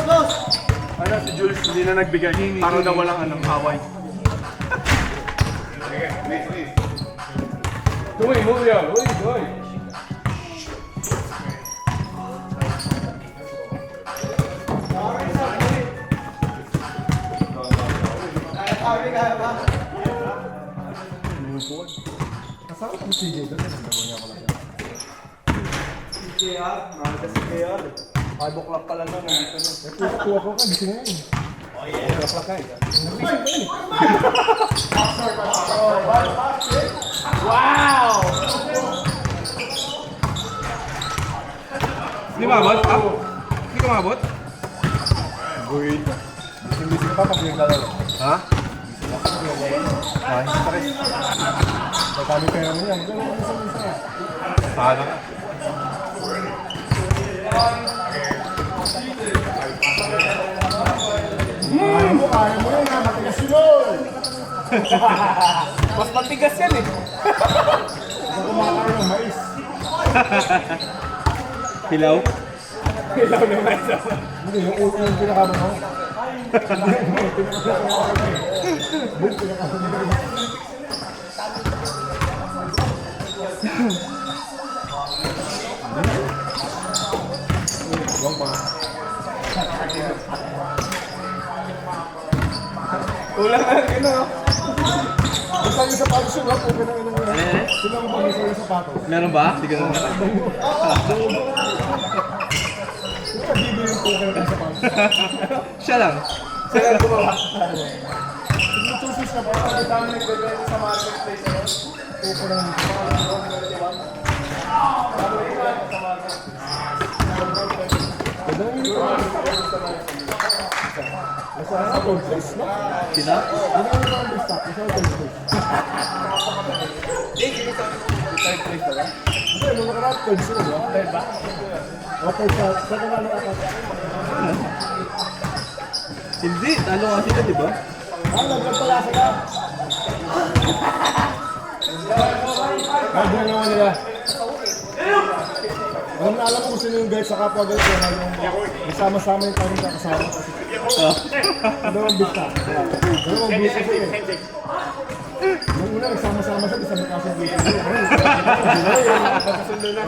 Ano si Jules hindi na nagbigay. Parang daw walang anong away. Tuloy mo yan. Uy. Kasama ko si CJ doon. CJR. 5 o'clock pa lang na nandito na. Tuwa ko ka, gising na yun. Oh yeah. 5 o'clock ka eh. Wow! Hindi maabot? Hindi ka maabot? Good. Gising pa pag yung lalaro. Ha? Ay, sakit. May kami pera mo yan. Gano'n ang isa-isa. Paano ka? Kaya mo yun ha, matigas yun! Mas matigas yan eh. Ako kumakain ng mais. Hilaw? Ilaw na mais. Hindi, yung ulo yung pinakaman mo. Kulang na ano. Basta yung sapatos yun, okay na yun. Sila mo pa yung sapatos. Meron ba? Hindi ka naman. Sila bibili yung okay na yung sapatos. Siya lang. Sila ang gumawa. Yung chooses na parang ang dami nagbebenta sa marketplace na yun. Okay na yung Nasa gold place, no? Sina? Hindi ko naman yung stock. Nasa gold place. Third place ba? Hindi, nung nakaraan, third sila, di ba? Third ba? O, third sa kanalo ako. Hindi. Talo nga sila, di ba? Naglag pala sila. Naglag naman nila. Alam ko kung sino yung guide sa kapwa guide ko. Yung sama-sama yung parang kakasama. Dalawang bista. Dalawang bista siya eh. Nung una, nagsama-sama siya, isang magkasang bista siya. Kasundo na.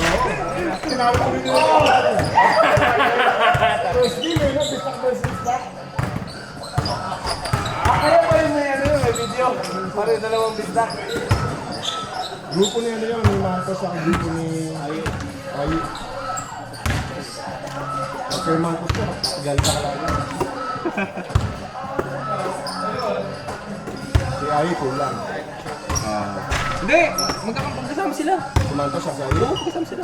Tinawag ko rin nila. First game eh, no? Bista versus bista. Kaya pa rin may ano may video. Pare dalawang bisdak. Grupo niya nila, may Marcos sa grupo ni Ayu. Okay, Marcos ko, galit ka lang. Si Ayu ko lang. Hindi. Magkakasama sila. Si Marcos siya, si Ayu. Oo, magkasama sila.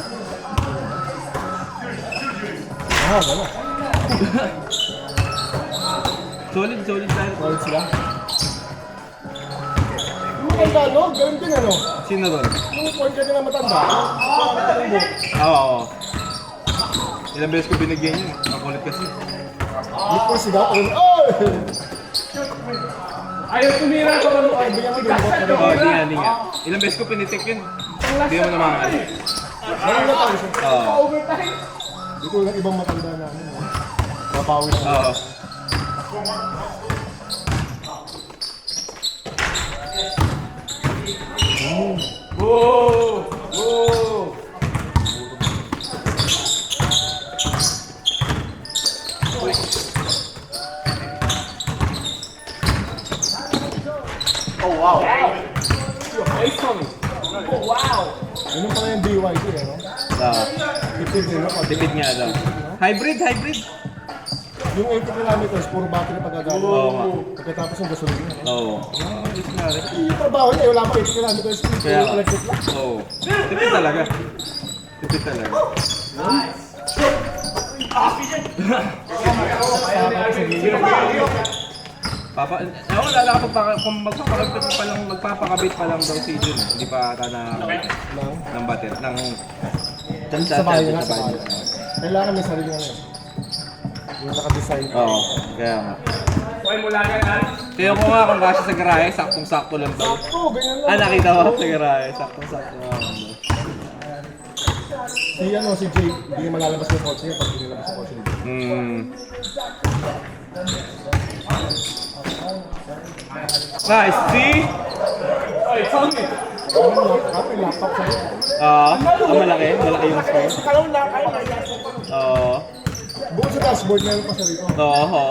Ah, gano'n. Solid tayo. Galit sila. Matanda, no? Ganun din, ano? Sino doon? Yung point ka din na matanda. Oo. Ilang beses ko binigyan yun. Ang kulit kasi. Yung point si Dato. Oh! Ayaw tumira ko ano. Ay, bigyan mo din. Bot ka Oo, din. di nga. Ilang beses ko pinitik yun. Hindi mo naman. Ganun na tayo siya. Oo. Overtime. Di ko lang ibang matanda na. Mapawi na. Oo. Whoa! Whoa! Oh wow! Nice Tommy! Oh wow! Ganun pala yung BYT, ano? Tipid din, no? Tipid nga daw. Hybrid. Yung 80 kilometers, puro battery pagkagawa. Oo nga. Pagkatapos yung gasolina. Oo. Yung trabaho niya, wala pa 80 kilometers. Kaya Yung electric lang. Oo. Tipid talaga. Magpapakabit pa lang daw si Jun. Hindi pa ata ng bater. Sa bahay na, sa bahay. Kailangan may sarili na yun. Yung naka-design ka. Oo. Kaya nga. Kuhay mo lang yan ha? Kaya ko nga kung kasi sa garahe, saktong-sakto lang daw. Oo, ganyan lang. Nakita mo sa garahe, saktong-sakto lang. Si Jay, hindi niya malalabas yung kotse niya pag nilabas yung kotse niya. Nice, see? Ay, Tommy! Kapag laptop sa'yo. Malaki. Malaki yung screen. Kalawang lang kayo na Oo. Bukod sa dashboard, meron pa sa rito. Oo.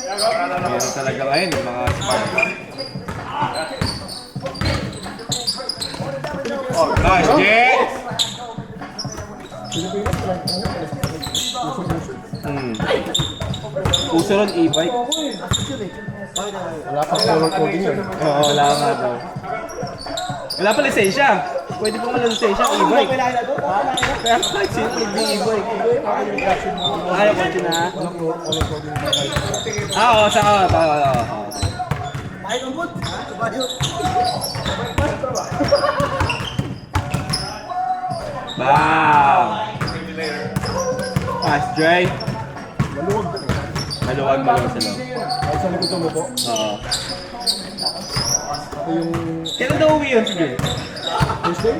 Meron talaga ngayon yung mga Sparta. Nice, Jay! Pilipinas, Puso ron e-bike. wala pa color coding yun. Oo, wala nga daw. Wala pa lisensya. Pwede pa wala lisensya ang e-bike. Kaya kahit sino nag-e-bike. Ayaw ko na. Color coding ba kayo? Oo, sa Bam! Nice, Dre. Maluwag din. Maluwag sa loob. Kahit sa likod mo po. Oo. Ito yung Kailan daw uwi yun, sige? Tuesday.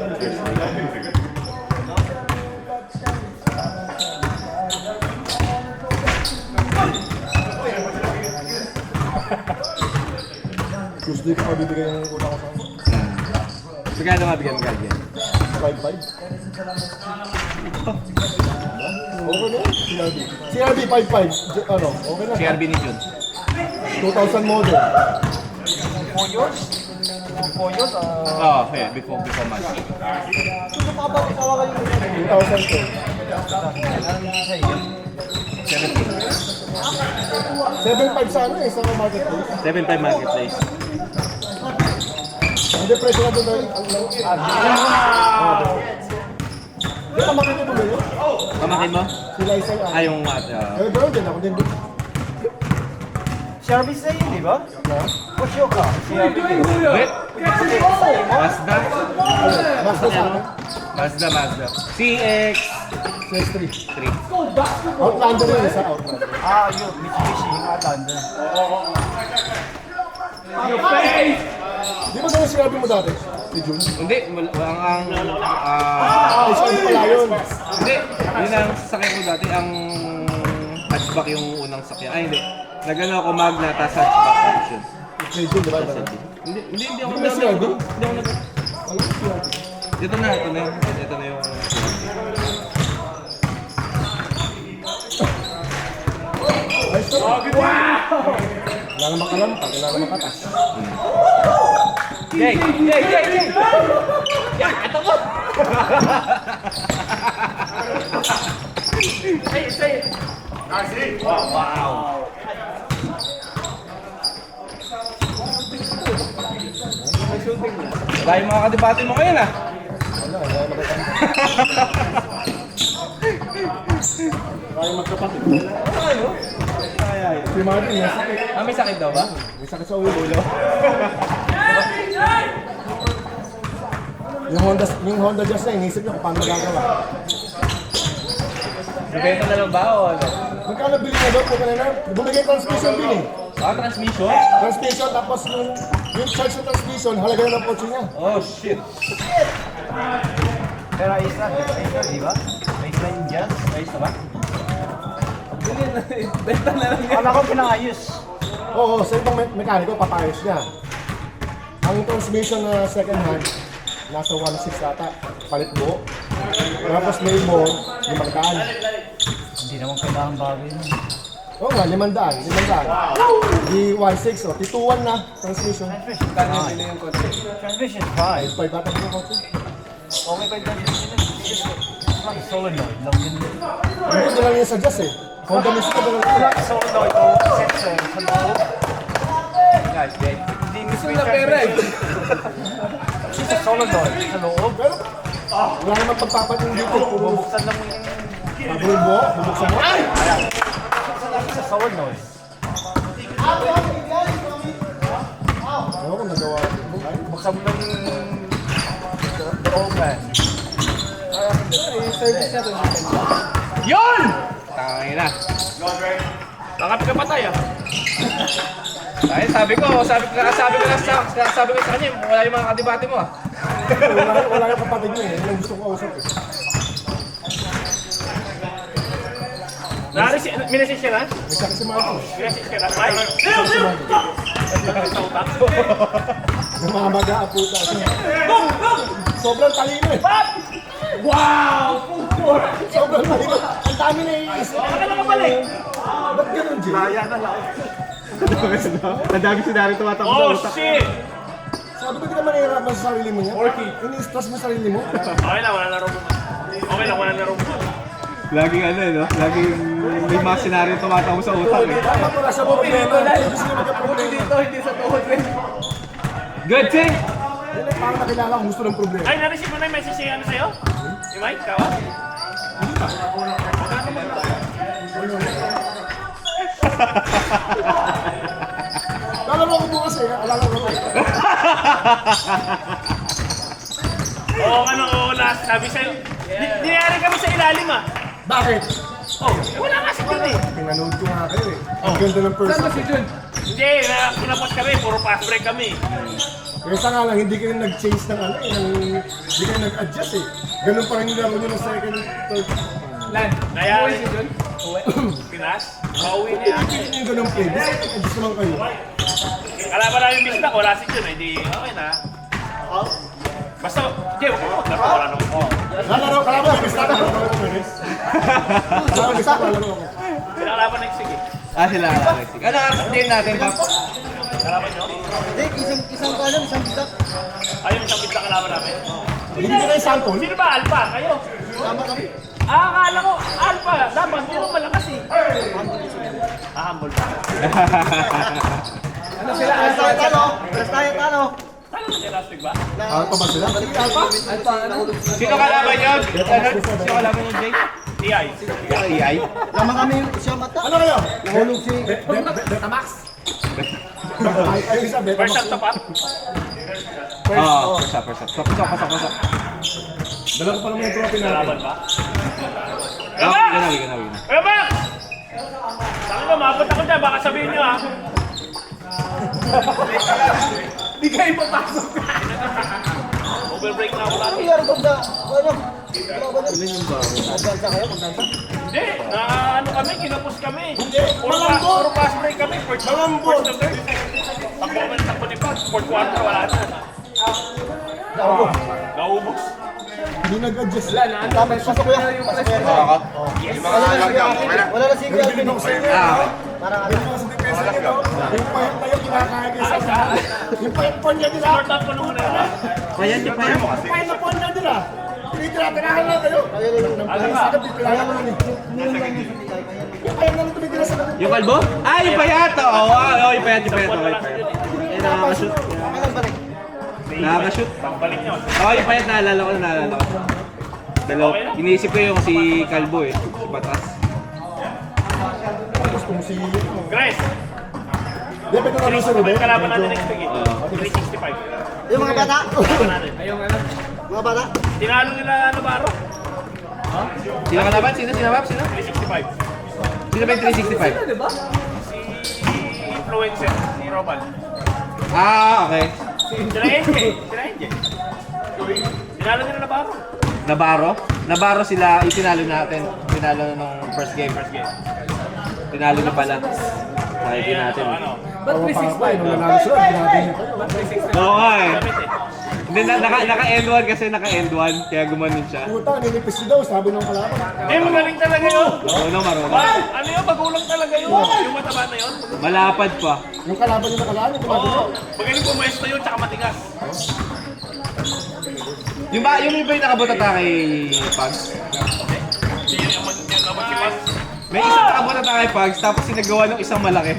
Tuesday ko mabibigay yung una ko sa Magkano nga bigyan mo kaya? 5-5. Okay na yun, CRB. CRB 5-5. Ano, okay na. CRB ni Jun. 2000 model. Oo, yeah, before months. 2000 7.5 sa ano eh, sa marketplace. 7.5 marketplace. Hindi presyo na doon dahil Di ba makita mo yun? Pamakin mo? Sila isa Ah, yung Eh, bro, din ako din doon. Service na yun, di ba? What's your car? Wait. Mazda? Basta sa akin. Mazda. CX CS3. 3. Outlander yun, isa Outlander. Ah, yun. Mitsubishi, yung Outlander. Your face! Di ba sa'yo sinabi mo dati? Si Jun? Hindi, Isa yung pala yun. hindi. Yun ang sasakyan ko dati, ang hatchback yung unang sakyan. Ay, hindi. Nagano ako Magna, tapos hatchback tapos yun. Si Jun, di ba? Hindi ako Di ba CRB? Hindi ako nag... Ano yung CRB? Ito na yung... Ayos na. Wala namang kalampag, wala namang katas. Jay! Yan, ito mo! Say it! Wow! Wala yung mga kadebate mo ngayon ah! Wala, wala makita. Kaya magkapatid. Si Martin, may sakit. May sakit daw ba? May sakit sa ulo. Yung Honda Jazz na, inisip niya kung paano magagawa. Nabenta na lang ba o ano? Magkano bili na doon? Magkano na? Bumigay transmission bill eh. Transmission? Transmission, tapos yung charge ng transmission, halaga na ng kotse niya. Oh shit! Pero ayos na, di ba? Ayos na yung jazz. Ayos na ba? Benta na lang Kala ko pinangayos. Oo, sa ibang mekaniko, papayos niya. Ang transmission na second hand, nasa 1.6 ata, palit buo. Tapos may mo, 500. Hindi naman kailangan bago yun. Oo nga, 500. Di 1.6, o, tituan na, transmission. Transmission, fine. 5 ata yung kotse. Okay pa yung transmission. Like solenoid lang yun. Hindi, dala niya sa Jazz eh. Honda mismo, dala niya. Wala solenoid o sensor sa loob. Guys, Jay. Hindi mismo yung transmission. Sa solenoid sa loob. Pero, wala naman pagpapatin dito. Puro Bubuksan lang mo yung pabulong mo, bubuksan mo. sa solenoid. Ano kung nagawa? Buksan mo lang yung open. Yun! Tangin na. Bakit ka patay ah? Ay, sabi ko sa kanya, wala yung mga kadebate mo ah. Wala yung kapatid niya eh. Yung gusto ko kausap eh. Minessage ka na? May sakit si Marcos. Minessage ka na? Bye! Yung mga maga, puta. Sobrang talino eh. Wow! Sobrang talino. Ang dami na iisip. Baka na nakabalik! Ba't ganun, Jay? Ang dami sinari tumatakbo sa Oh utak. shit! Sabi ko, di ka manihirapan sa sarili mo niya. Ini-stress mo sarili mo. Okay lang, wala na rin. Okay lang, wala na rin. Laging ano eh, no? Laging may mga senaryo tumatakbo sa utak eh. Dapat wala sa problema. Hindi sila magka-problema. hindi sa tuhod eh. Good thing! Yan ay parang nakilala kung gusto ng problema. Ay, na-receive mo na yung message niya ano sa'yo? Si Mike, kawa? Lalaro ko bukas eh. Alala ko. Oo, ano, oo, last. Sabi sa'yo. Dinayari kami sa ilalim ah. Bakit? Oh, wala nga si Jun eh. Pinanood ko nga kayo eh. Ang ganda ng person. Hindi, kinapos kami, puro fast break kami. Kaya nga lang, hindi kayo nag-change ng ano eh. Hindi kayo nag-adjust eh. Ganun pa rin yung laro nyo ng second, third. Kaya, Pinas, pauwi niya. Hindi yung ganun play. Basta nag-adjust naman kayo. Kalaban namin yung bisnak, wala si Jun, hindi, okay na. Basta, Jay, huwag mo maglaro, wala naman. Lalaro, kalaban, basta na. Kalaban, basta lalaro ako. Sinakalaban na yung sige. Ah, sila Alex. Ano ang update natin, Pap? Kalaban nyo? Isang kalam, isang bitak. Ayun, isang bisnak kalaban namin. Hindi ko na yung sample. Sino ba, Alpha? Kayo? Tama kami. Akala ko, Alpha, dapat, pero malakas eh. Humble pa. Ano sila? Talo. Talo na siya last week ba? Alpha ba sila? Alpha? Sino kalaban nyo? Sino kalaban nyo, Jake? TI. TI? Lamang kami siya mata. Ano kayo? Nahulog si Betamax. Ay, isa First Betamax. shot to pop. Oo, pasok. Pasok. Dala ko pa naman yung trophy natin. Kalaban ba? Ah, ganawi. Kaya ba? Sabi mo, mabot ako dyan, baka sabihin nyo ha. Di kayo papasok. Overbreak na ako lagi. Hindi, na ano kami, kinapos kami. Puro fast break kami. First to third. Takbo ni Pag. Fourth quarter, wala na. Naubos. Hindi nag-adjust. Wala na si Calvin ako sa inyo. Ganun lang sa depensa niya, no? Yung payat na yung kinakain niya sa saan. Yung payat-pon niya nila. Short out ko nung una yun. Payat na pon niya nila. Tinitirahan lang kayo. Ang sakit, pipirahan mo lang eh. Yung payat na lang tumitira sa kanila. Yung kalbo? Ah, yung payat! Oo, yung payat. Ay, nakakashoot. Nakakashoot. Pagbalik nyo. Oo, yung payat naalala ko. Dalaw. Iniisip ko yung si Kalbo eh. Si Patas. Gusto mo si... Grace, Di ba ito na sa Ruben? kalaban natin next week eh. 365. Yung mga bata? Kalaban natin. Mga bata? Tinalo nila Navarro. Sino kalaban? Sino? 365. Sino ba yung 365? Si influencer, si Roman. Ah, okay. Sila NJ. Tinalo nila Navarro. Navarro sila, itinalo natin. Tinalo nung first game. Tinalo na pala. Nakikita natin. Ano? Ba't 365? Nung nanalo sila, ginagawa niya kayo. Oo nga eh. Gamit eh. Hindi, naka-end1 kasi naka-end1. Kaya gumanon siya. Puta, ninipis daw, sabi nung kalaban. Eh, magaling talaga yun. Marunong. Ano yun? Magulang talaga yun. Yung mataba na yun. Malapad pa. Yung kalaban yung nakalaan, yung ginagawa. Oo. Magaling pumesto yun, tsaka matigas. Yung iba yung nakabutata kay Pugs? Yun yung matigas. May isang nakabutata kay Pugs, tapos sinagawa ng isang malaki.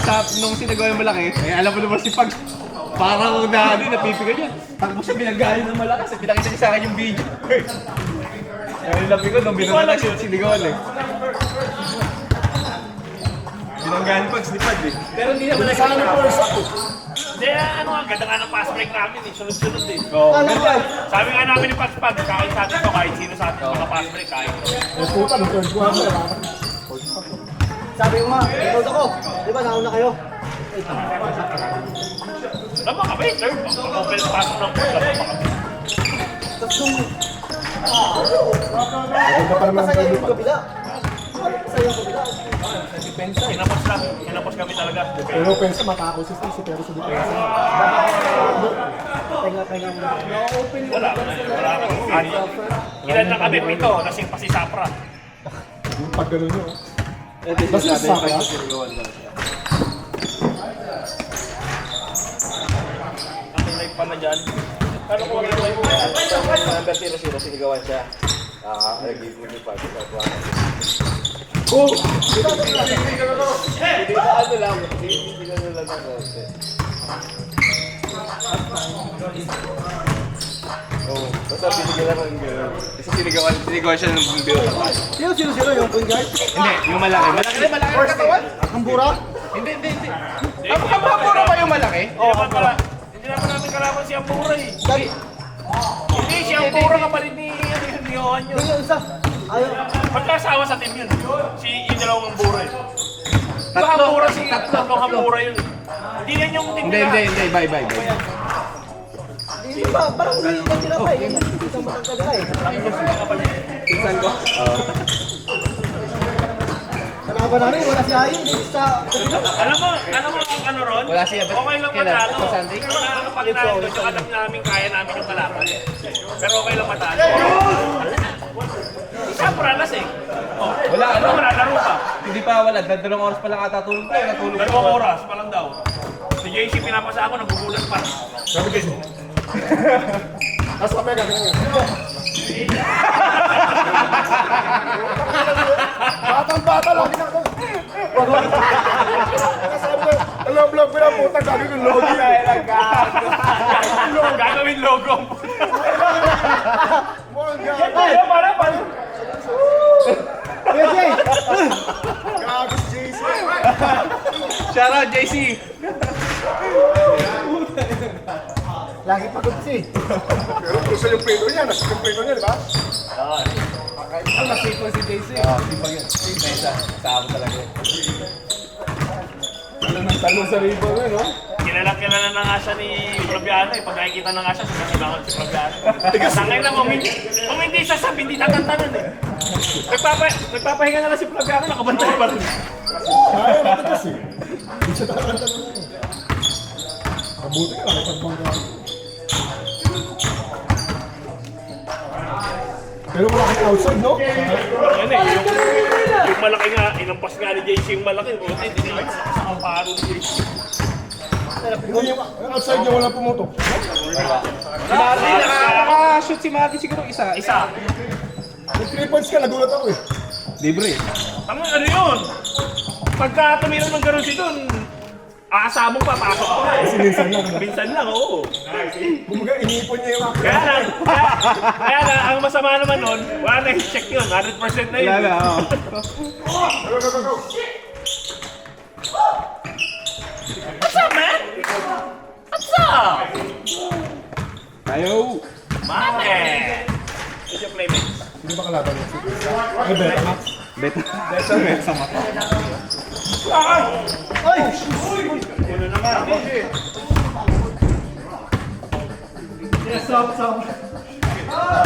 Tapos nung sinagawa yung malaki, eh alam mo naman si Pugs, parang napipigan niya. Takbo siya binagayan ng malakas, pinakita niya sa akin yung video. Kaya nilabi ko nung binagayan siya sinigawan eh. Binanggahan Pugs ni Pag eh. Pero hindi naman Sana yung first up eh. Hindi, ano nga, ganda nga ng fast break namin eh. Sunod-sunod eh. Oo. Sabi nga namin ni Pag, kahit sa atin to, kahit sino sa atin mga fast break, kahit to. Eh, puta, nung third quarter, Sabi ko nga, ikaw ako. Di ba, nauna kayo? Lama kami, third. Ang open pass ng court, lama pa kami. Tapos nung Maganda pa naman masaya kayo yung pa. kabila. Sa Kinapos kami talaga. Pero offense, maka-consistent pero sa defense. Pahinga muna. Wala. Ilan na kami? 7. Nasing pa si Sapra. Yung pag gano'n nyo. Ito Basta yung sa sabi, akin, pag sinigawan lang siya. Ang live pa na dyan. Pero kung ano live Number 0-0, sinigawan siya. Nag-give mo yung 5. Oh! Hindi na ano lang, hindi na lang ng konti. Oh, basta binigyan lang ng gano'n. Kasi sinigawan siya ng bumbiro. Sino yung point guard? Hindi, yung malaki. Malaki ang katawan? Ang bura? Hindi. Ang puro ba yung malaki? Hindi naman namin kalaban si Ampura eh. Hindi, si Ampura kapalit ni Johan yun. Yung isa. Ayaw. Pagkasawa sa team yun. Yung dalawang Ampura eh. Diba Ampura si tatlong Ampura yun. Hindi yan yung team nila. Hindi. Bye. Hindi ba? Parang hindi ka nila pa eh. Isang matang ka nila eh. Pinsan ko? Kalaban namin, wala si Ayin. Hindi sa... Alam mo ang ano ron? Wala siya. Okay lang Kailan? matalo. Sa Sunday? Pero nakakapag namin doon yung alam namin kaya namin yung kalaban. Pero okay lang matalo. Isa pranas eh. Oh, Wala, ano? Laro pa. Hindi pa wala. 2 oras pa lang ata tulog ko. Natulog ko. 2 oras pa lang daw. Si JC pinapasa ako, nagugulat pa. Sabi kayo. Asa kami gagawin nyo? Batang-bata lang. Sabi ko, alam vlog ko na puta, gagawin yung logi. Gagawin logo. Ay! Para. Yes, Gagos JC. Shout out, JC! Lagi pagod si. Pero gusto yung prito niya, nasa yung prito niya, di ba? Ang masipon si JC. Sipag yun. Mesa. Tama talaga yun. Alam ng talo sa ribbon na, no? Kilala na nga siya ni Probiano eh. Pag nakikita na nga siya, sasabihan si Probiano. Tangay na kung hindi sasabi, hindi tatanta nun eh. Nagpapahinga na lang si Probiano, nakabantay pa rin. Kaya natin kasi. Hindi siya tatanda na lang. Mabuti ka, may pagbangga. Pero wala kang outside, no? Yan eh, yung malaki nga, inampas nga ni JC yung malaki. Buti, hindi na sa kaparo ni JC. Hindi yung outside niya wala pumutok. Si Mati, nakaka-shoot si Mati siguro isa. Yung 3 points ka, nagulat ako eh. Libre. Ano yun? Pagka tumira ng ganun si Don, aasabong pa, pasok ko. Kasi minsan lang. Minsan lang, oo. Kumbaga, iniipon niya yung Kaya lang, ang masama naman nun, wala na yung check yun, 100% na yun. Wala, oo. Go. What's up, man? What's up? Tayo. Mane! What's your playmates? Hindi ba kalaban niya? Ay, Betamax. Beta mata.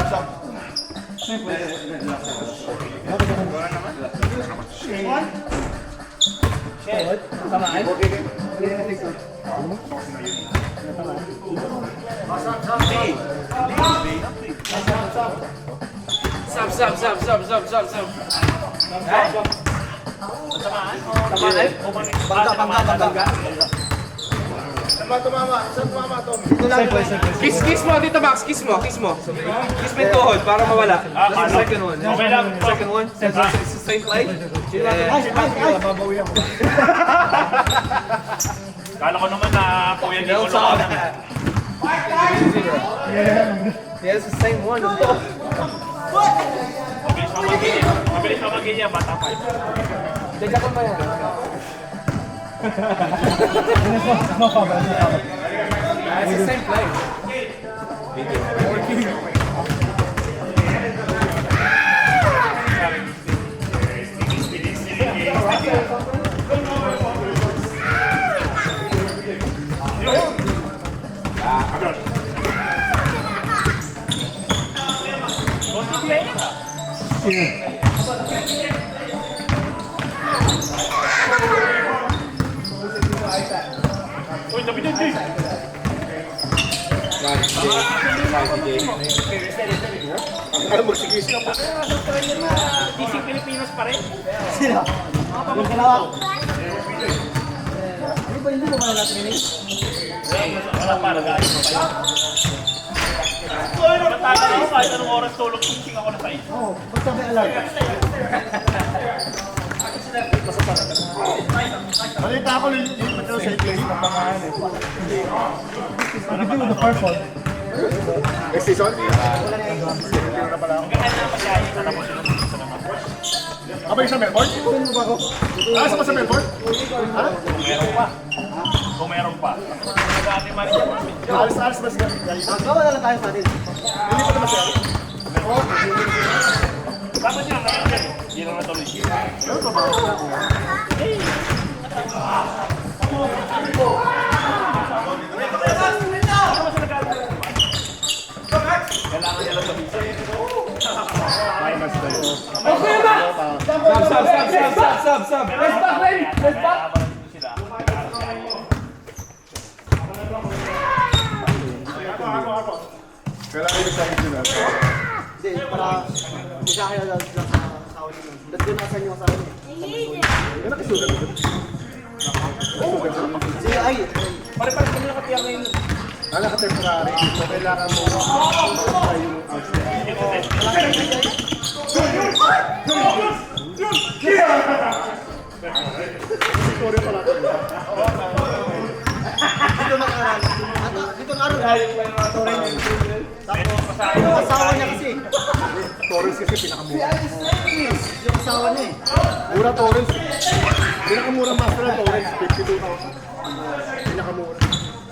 Sab. Bangga. Tumama. Saan tumama, Tom? Kiss mo dito, Max. Kiss mo yung tuhod para mawala. Second one. Okay lang. Second one. Same play. Babawi ako. Kala ko naman na kuya di ko lang. Yes, the same one. Mabilis mamagin niya, bata pa. Dagdag ko pa yan. It's the same play. Alam mo, sige sila pa. Ising Pilipinas pa rin. Sila. Yung kalawak. Hindi ba hindi mo ba na-training? Wala pa, nag-aayos pa kayo. Matagal ako kahit anong oras tulog, ising ako na sa iyo. Oo, basta may alarm. Balita ako, ito sa place na pangalan eh. Hindi mo the first one. Next season? Na pala ako. Kaya na pag-aayos na tapos yun ang isa naman. Aba yung sa Melbourne? Ano ba ako? Ah, sa Melbourne? Ha? Meron pa. Kung meron pa. Nag-aati manager. Alis ba siya? Gawa na lang tayo sa atin. Hindi pa naman siya. Tama niya, kaya yan. Hindi lang natuloy. Kailangan niya lang sabihin. Sub. Let's back, ready? Let's back. Kailangan yung sa akin na. Hindi, para hindi sa akin lang sa asawa niyo. Ba't doon nasan yung asawa niyo? Yan ang kasugat ito. Sige, ay. Pare-pare kami nakatiyak ngayon. Alam ka temporary, so kailangan mo try yung outside. Sorry pala. Dito nag-aral. Dito nag-aral. Tapos, yung asawa niya kasi. Torres kasi pinakamura. Yung asawa niya eh. Mura Torres. Pinakamura master ng Torres, 52,000. Pinakamura.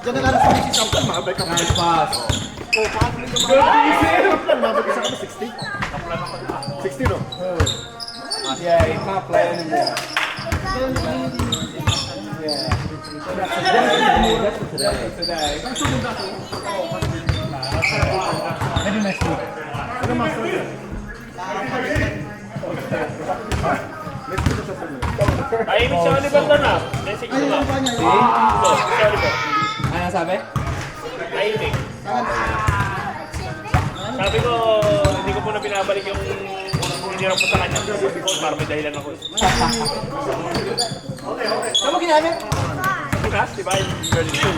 Diyan nag-aral sa Mrs. Sample, mabay ka pa. Nice pass. Oh, paano nyo Sample, mabay isa ka pa 60. 60 no? Yeah, he's not playing anymore. Maybe next week. Ano master yun? Next week sa puno. Tahimik si Oliver doon ah. Message ko lang. Si Oliver. Ano sabi? Tahimik. Sabi ko, hindi ko muna binabalik yung hinirap ko sa kanya. Para may dahilan ako. Ano mo ginamit? Bukas, di ba? Yung girl niyo.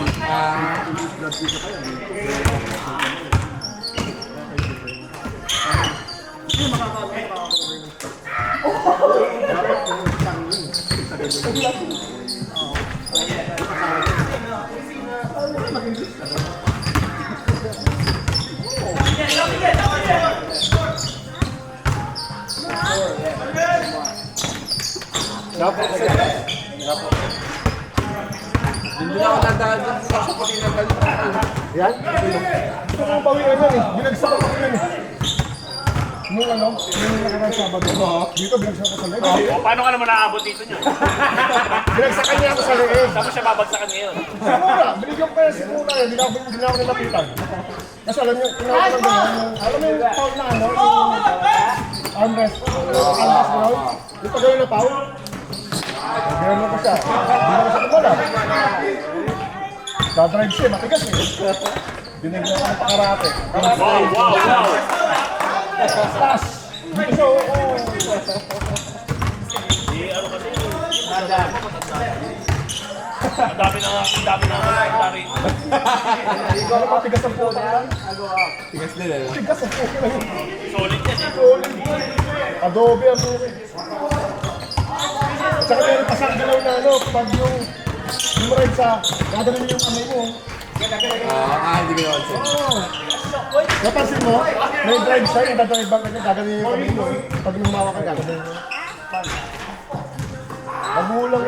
Hindi na ako nadaan sa pati ng Yan? Ito mga bawian yan eh. Binagsak ako yan eh. Nung ano, nung nakarang Sabado. Dito binagsak ako sa leeg. O, paano ka naman naaabot dito niya? Binagsakan niya ako sa leeg. Tapos siya babagsakan ngayon. Sigura, binigyan ko kaya sigura yun. Hindi na ako nilapitan. Kasi alam niyo, tinawag ko lang gano'n. Alam mo yung foul na ano, yung armrest. Armrest ground. Yung pag gano'n na foul. Gano'n ko siya. Hindi na siya kumala. Dadrive siya, matigas eh. Binigyan ko ng pakarate. Wow! Slash! Dito siya, oo. Di, ano kasi, ang dami na nga rito. Hindi ko alam matigas ang puta yan. Tigas din eh. Tigas ang puta yan. Solid yan eh. Solid. Adobe ang puta. Tsaka meron pa sa galaw na ano, pag yung ride sa, gagawin mo yung kamay mo. Hindi ko naman siya. Oo. Napansin mo, may drive siya, yung dadrive bank ka gagawin yung kamay mo. Pag lumawa ka, gagawin mo. Magulang.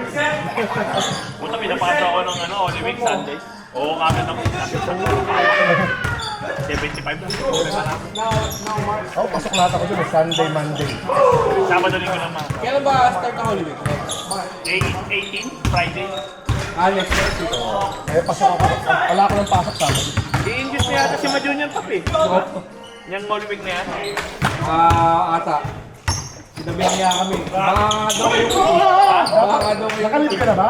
Punta, pinapasa ako ng ano, Holy Week Sunday. Oo, kagad ako. 75 na. Oo, pasok lahat ako dun, Sunday, Monday. Sabado linggo naman. Kailan ba start ang Holy Week? 18, Friday. Next week. Eh, pasok ako. Wala ako ng pasok sa akin. I-induce niya yata si Majunior Pap eh. Yung Holy Week na yan. Ata. Sinabihan niya kami. Baka nga daw kayo. Nakalip ka na ba?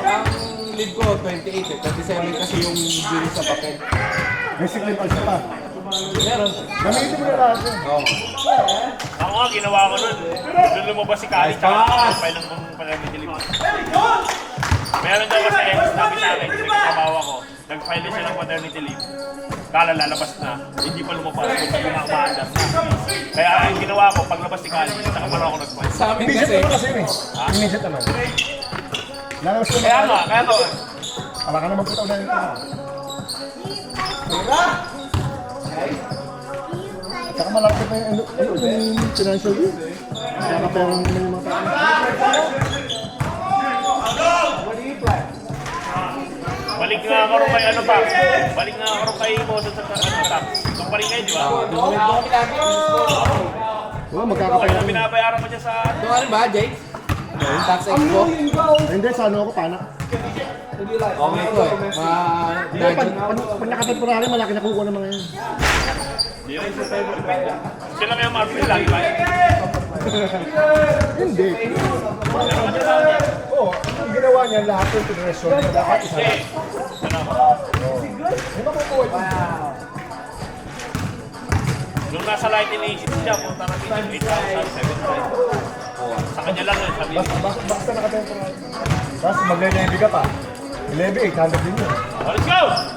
Ang leave ko 28 eh. 27 kasi yung jury sa papel. May siklip pa siya pa. Meron. Gamitin mo na lahat yun. Ako nga, ginawa ko nun. Doon lumabas si Kali, tsaka pa ng panamit dilim. Meron daw kasi, sabi sa akin, nagkakabawa ko, nag-file siya ng paternity leave. Kala lalabas na, hindi pa lumabas, kung kumakaandar na. Kaya ang ginawa ko, paglabas ni Kali, saka pala ako nag-file. Sa amin Immediate kasi, naman kasi yun eh. Immediate naman. Lalabas ko Kaya nga, kaya to. Wala ka naman puto na yun. Saka malapit na yung financial year. Saka perang naman yung mga tao. Balik nga ako rin kay ano pa. Balik nga ako rin kay Moses sa ano tax. Itong pa rin kayo, di ba? Wala, magkakapay Kaya na. binabayaran ko dyan sa... ito nga rin ba, Jay? Tax expo? Hindi, sa ano ako, panak. Okay ito eh. Pag nakatemporary, malaki na kukuha ng mga yun. Sila kayo Marvin, lagi ba? Hindi. Oo, ang ginawa niya lahat yung pinresyon niya, lahat isa lang. Di ba kukuha yun? Nung nasa light in agent siya, punta na dito 8,000, 7,000. Sa kanya lang yun, sabi niya. Basta nakatemporary. Tapos magle-levy ka pa. Levy, 800 din yun. Oh, let's go!